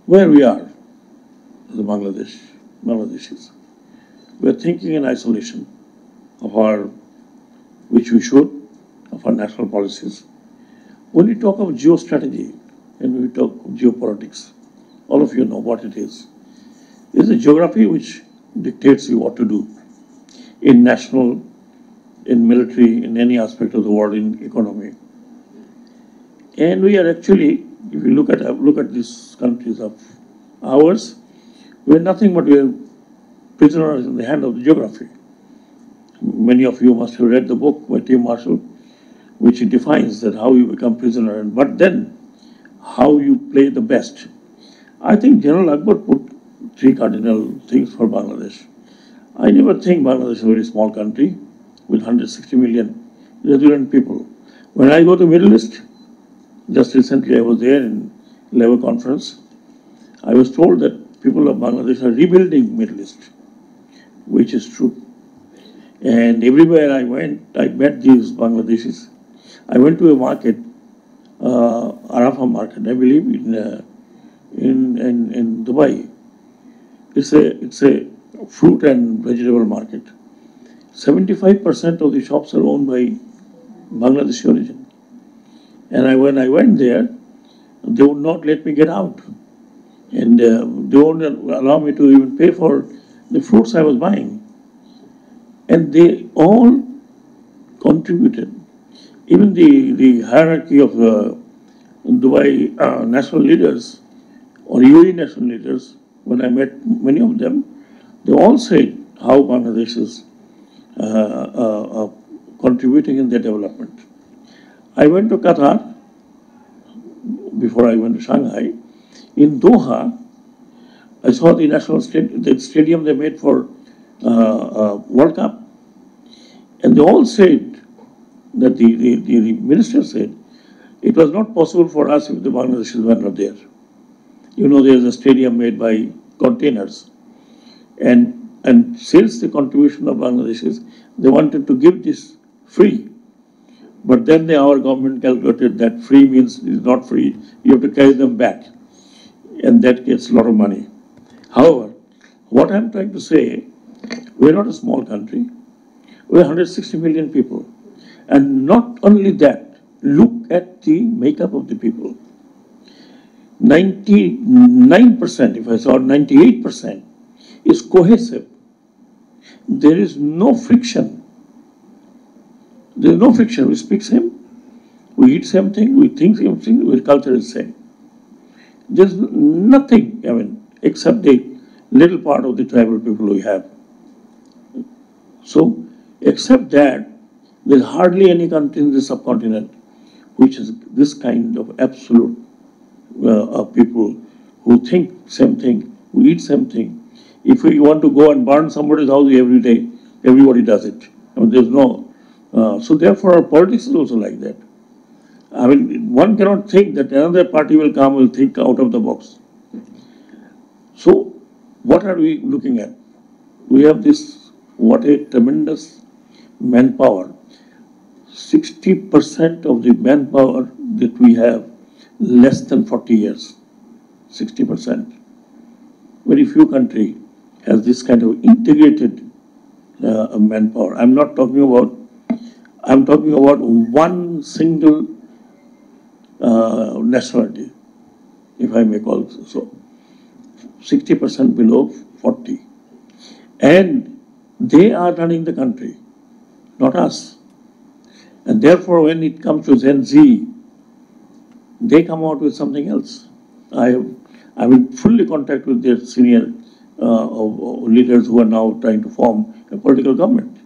where we are, the Bangladeshis. We are thinking in isolation of our, which we should, of our national policies. When we talk of geostrategy and we talk of geopolitics, all of you know what it is. It's a geography which dictates you what to do in national, in military, in any aspect of the world, in economy. And we are actually, if you look at these countries of ours, we are nothing but we are prisoners in the hand of the geography. Many of you must have read the book by Tim Marshall, which defines that how you become prisoner, but then how you play the best. I think General Akbar put three cardinal things for Bangladesh. I never think Bangladesh is a very small country with 160 million resident people. When I go to Middle East, just recently I was there in Labour conference, I was told that people of Bangladesh are rebuilding Middle East, which is true. And everywhere I went, I met these Bangladeshis. I went to a market, Arafah market, I believe, in Dubai. It's a fruit and vegetable market. 75% of the shops are owned by Bangladeshi origin. And when I went there, they would not let me get out. And they won't allow me to even pay for the fruits I was buying. And they all contributed. Even the hierarchy of Dubai national leaders or UAE national leaders, when I met many of them, they all said how Bangladesh is contributing in their development. I went to Qatar before I went to Shanghai. In Doha, I saw the the stadium they made for World Cup, and they all said that the minister said it was not possible for us if the Bangladeshis were not there. You know, there is a stadium made by containers, and since the contribution of Bangladeshis, they wanted to give this free. But then our government calculated that free means it's not free. You have to carry them back, and that gets a lot of money. However, what I'm trying to say, we're not a small country. We're 160 million people. And not only that, look at the makeup of the people. 99%, if I saw 98%, is cohesive. There is no friction. There is no friction. We speak same, we eat same thing, we think same thing, our culture is same. There's nothing, except the little part of the tribal people we have. So, except that, there's hardly any country in the subcontinent which is this kind of absolute people who think same thing, who eat same thing. If we want to go and burn somebody's house every day, everybody does it. There's no. So therefore, our politics is also like that. One cannot think that another party will come, will think out of the box. So, what are we looking at? We have this, what a tremendous manpower. 60% of the manpower that we have, less than 40 years. 60%. Very few countries has this kind of integrated manpower. I'm talking about one single nationality, if I may call it so. 60% below 40. And they are running the country, not us. And therefore, when it comes to Gen Z, they come out with something else. I'm in fully contact with their senior leaders who are now trying to form a political government.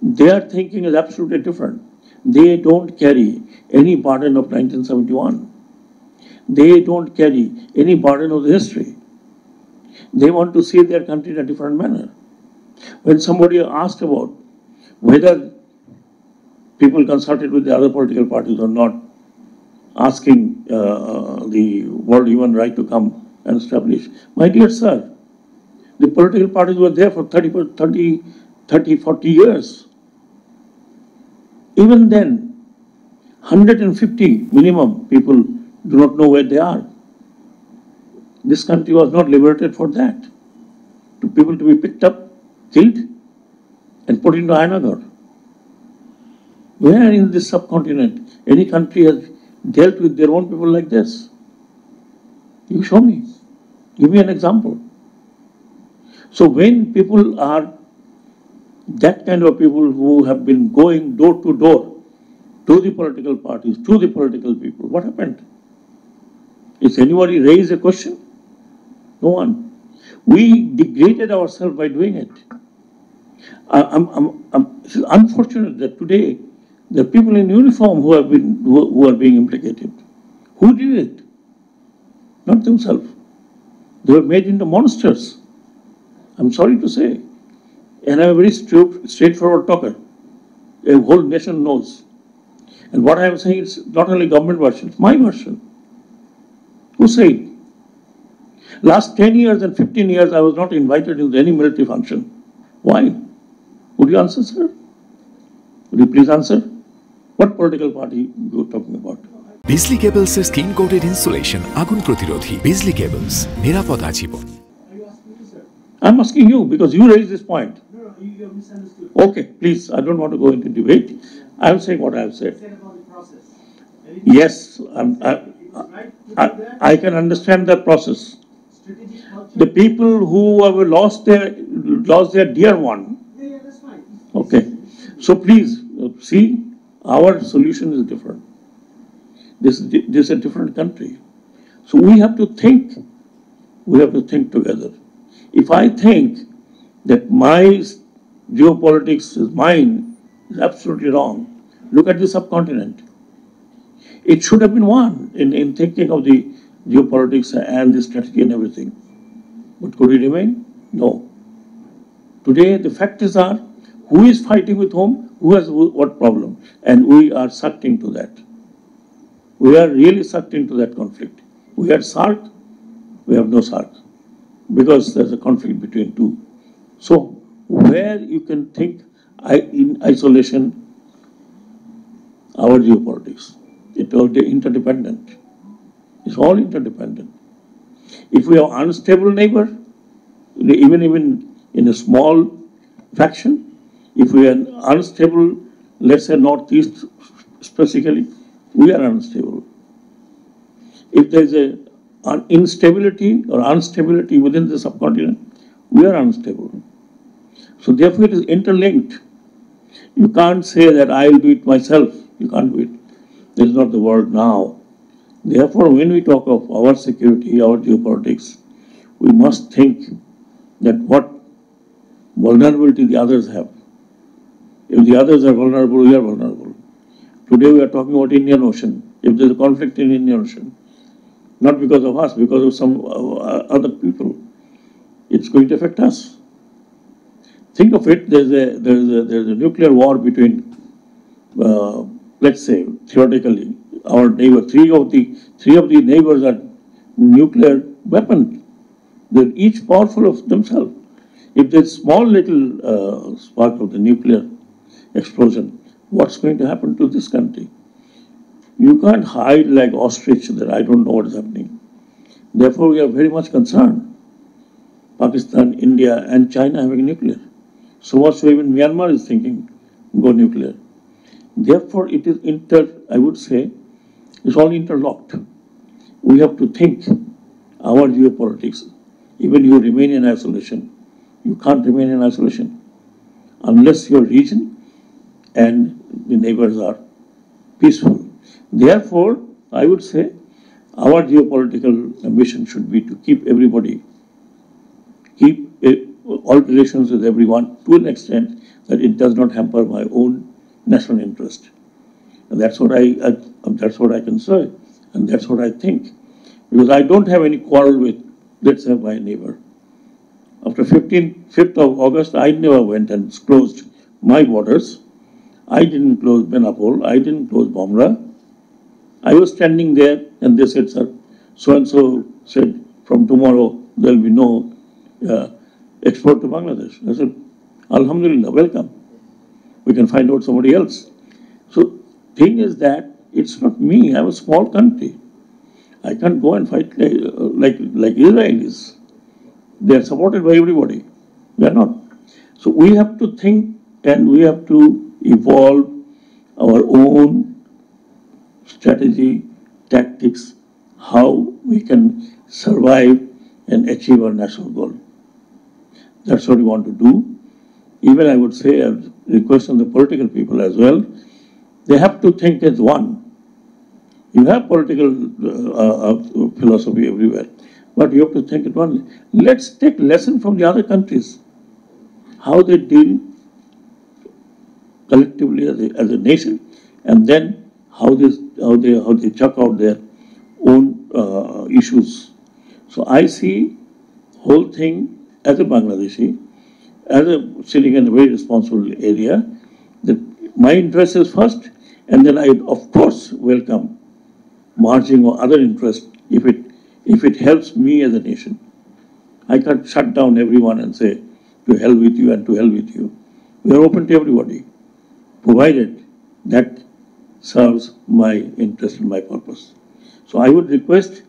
Their thinking is absolutely different. They don't carry any burden of 1971. They don't carry any burden of the history. They want to see their country in a different manner. When somebody asked about whether people consulted with the other political parties or not, asking the World Human Right to come and establish, my dear sir, the political parties were there for 30, 40 years. Even then, 150 minimum people do not know where they are. This country was not liberated for that. To people to be picked up, killed, and put into Ayanagar. Where in this subcontinent any country has dealt with their own people like this? You show me. Give me an example. So when people are that kind of people who have been going door to door to the political parties, to the political people, what happened? Is anybody raised a question? No one. We degraded ourselves by doing it. It's unfortunate that today the people in uniform who are being implicated. Who did it? Not themselves. They were made into monsters. I'm sorry to say. And I'm a very straightforward talker. A whole nation knows. And what I'm saying is not only government version, it's my version. Who said? Last 10 years and 15 years, I was not invited into any military function. Why? Would you answer, sir? Would you please answer? What political party you are talking about? Bisley Cables is skin coated insulation, agun protirodhi. Bisley Cables, nirapod ajibon. Are you asking me, sir? I'm asking you because you raised this point. No, you have misunderstood. Okay, please, I don't want to go into debate. I'm saying what I've said. You said about the process. Yes, Right? I can understand that process. Strategic culture. The people who have lost their dear one. Yeah, that's fine. Okay, so please see, our solution is different. This is a different country. So we have to think. We have to think together. If I think that my geopolitics is mine, is absolutely wrong. Look at the subcontinent. It should have been one in thinking of the geopolitics and the strategy and everything. But could it remain? No. Today, the factors are who is fighting with whom, who has what problem, and we are sucked into that. We are really sucked into that conflict. We had SARC, we have no SARC, because there's a conflict between two. So, where you can think in isolation, our geopolitics, it's all interdependent. It's all interdependent. If we have an unstable neighbor, even in a small fraction, if we are unstable, let's say Northeast specifically, we are unstable. If there is an instability or unstability within the subcontinent, we are unstable. So therefore it is interlinked. You can't say that I will do it myself. You can't do it. This is not the world now. Therefore, when we talk of our security, our geopolitics, we must think that what vulnerability the others have. If the others are vulnerable, we are vulnerable. Today we are talking about Indian Ocean. If there is a conflict in Indian Ocean, not because of us, because of some other people, it's going to affect us. Think of it, there's a nuclear war between, let's say, theoretically, our neighbor. Three of the neighbors are nuclear weapons. They're each powerful of themselves. If there's small little spark of the nuclear explosion, what's going to happen to this country? You can't hide like ostrich that I don't know what is happening. Therefore, we are very much concerned. Pakistan, India, and China having nuclear. So much so even Myanmar is thinking go nuclear. Therefore, it is I would say, it's all interlocked. We have to think our geopolitics. Even you remain in isolation. You can't remain in isolation unless your region and the neighbors are peaceful. Therefore, I would say our geopolitical ambition should be to keep all relations with everyone to an extent that it does not hamper my own national interest. And that's what I can say, and that's what I think. Because I don't have any quarrel with, let's say, my neighbor. After 5th of August, I never went and closed my borders. I didn't close Benapole, I didn't close Bamra. I was standing there and they said, sir, so-and-so said, from tomorrow there will be no export to Bangladesh. I said, Alhamdulillah, welcome. We can find out somebody else. So, thing is that it's not me, I'm a small country. I can't go and fight like Israelis. They are supported by everybody. We are not. So we have to think and we have to evolve our own strategy, tactics, how we can survive and achieve our national goal. That's what we want to do. Even I would say, I would request on the political people as well, they have to think as one. You have political philosophy everywhere, but you have to think it one. Let's take lesson from the other countries, how they deal collectively as a nation, and then how they chuck out their own issues. So I see whole thing as a Bangladeshi, as a sitting in a very responsible area, that my interest is first, and then I of course welcome merging or other interests if it helps me as a nation. I can't shut down everyone and say to hell with you and to hell with you. We are open to everybody, provided that serves my interest and my purpose. So I would request,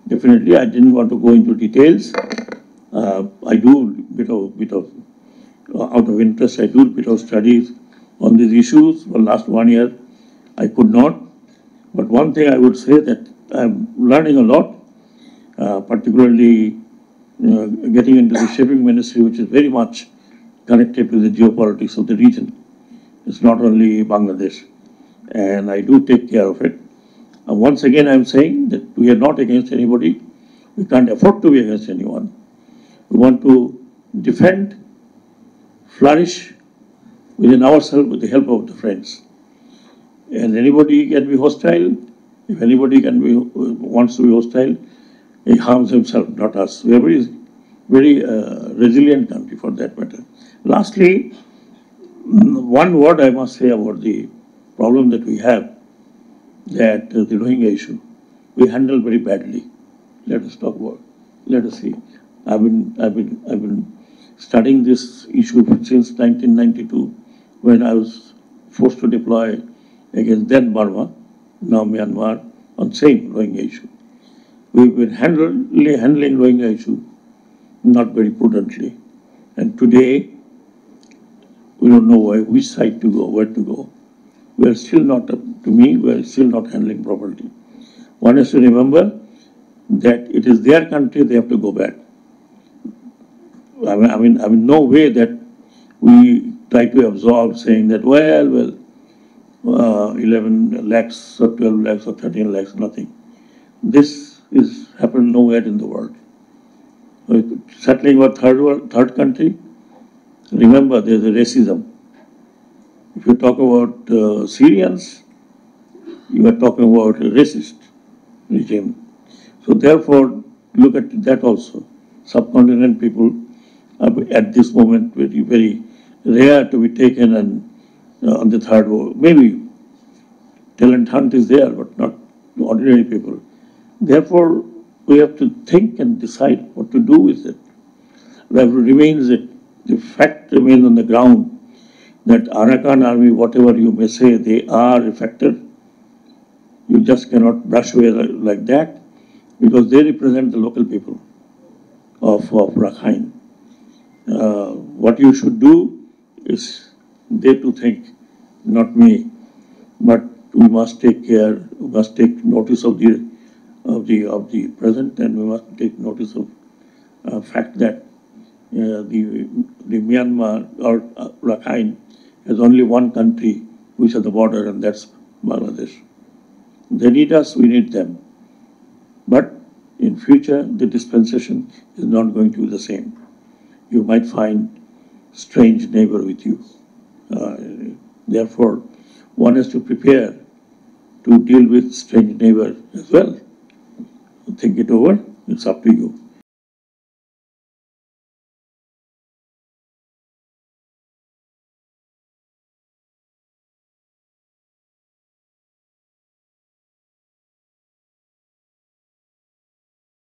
definitely, I didn't want to go into details. I do bit of out of interest, I do a bit of studies on these issues. For the last 1 year, I could not. But one thing I would say that I'm learning a lot, particularly getting into the shipping ministry, which is very much connected to the geopolitics of the region. It's not only Bangladesh, and I do take care of it. Once again, I'm saying that we are not against anybody. We can't afford to be against anyone. We want to defend, flourish within ourselves with the help of the friends. And anybody can be hostile. If anybody wants to be hostile, he harms himself, not us. We are very resilient country for that matter. Lastly, one word I must say about the problem that we have, that the Rohingya issue, we handle very badly. Let us talk about. Let us see. I've been studying this issue since 1992, when I was forced to deploy against then Burma, now Myanmar, on same Rohingya issue. We've been handling Rohingya issue not very prudently, and today we don't know which side to go, where to go. We are still not, to me, we are still not handling properly. One has to remember that it is their country, they have to go back. I mean, no way that we try to absorb saying that, well, 11 lakhs or 12 lakhs or 13 lakhs, nothing. This is happened nowhere in the world. Settling our third country, remember there's a racism. If you talk about Syrians, you are talking about a racist regime. So therefore, look at that also. Subcontinent people are at this moment very rare to be taken and on the third world. Maybe talent hunt is there, but not ordinary people. Therefore, we have to think and decide what to do with it. That remains it. The fact remains on the ground that Arakan army, whatever you may say, they are effective. You just cannot brush away like that, because they represent the local people of Rakhine. What you should do is they to think, not me, but we must take care, we must take notice of the present, and we must take notice of fact that the Myanmar or Rakhine has only one country which is at the border, and that's Bangladesh. They need us, we need them. But in future, the dispensation is not going to be the same. You might find strange neighbor with you. Therefore, one has to prepare to deal with strange neighbor as well. Think it over, it's up to you.